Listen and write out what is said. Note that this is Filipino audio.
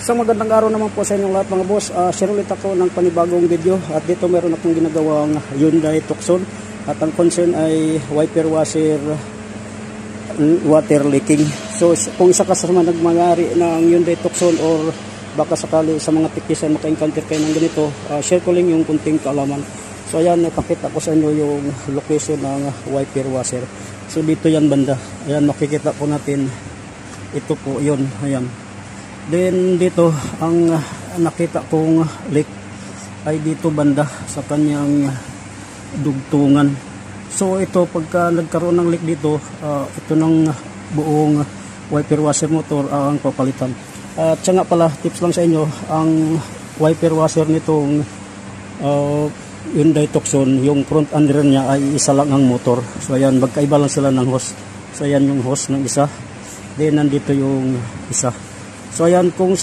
Isang magandang araw naman po sa inyong lahat mga boss. Share ulit ako ng panibagong video at dito meron akong ginagawang Hyundai Tucson at ang concern ay wiper washer water leaking. So kung isa ka sa mga nagmangari ng Hyundai Tucson or baka sakali sa mga teknisyan maka-encounter kayo ng ganito, share ko lang yung kunting kaalaman. So ayan, ipakita ko sa inyo yung location ng wiper washer. So dito yan banda, ayan makikita po natin, ito po yun, ayan. Then dito ang nakita kong leak ay dito banda sa kanyang dugtungan. So ito pagka nagkaroon ng leak dito, ito ng buong wiper washer motor ang papalitan. At siya nga pala, tips lang sa inyo, ang wiper washer nitong Hyundai Tucson, yung front and rear niya ay isa lang ang motor. So ayan, magkaiba lang sila ng hose. So ayan yung hose ng isa, then nandito yung isa. So ayan, kung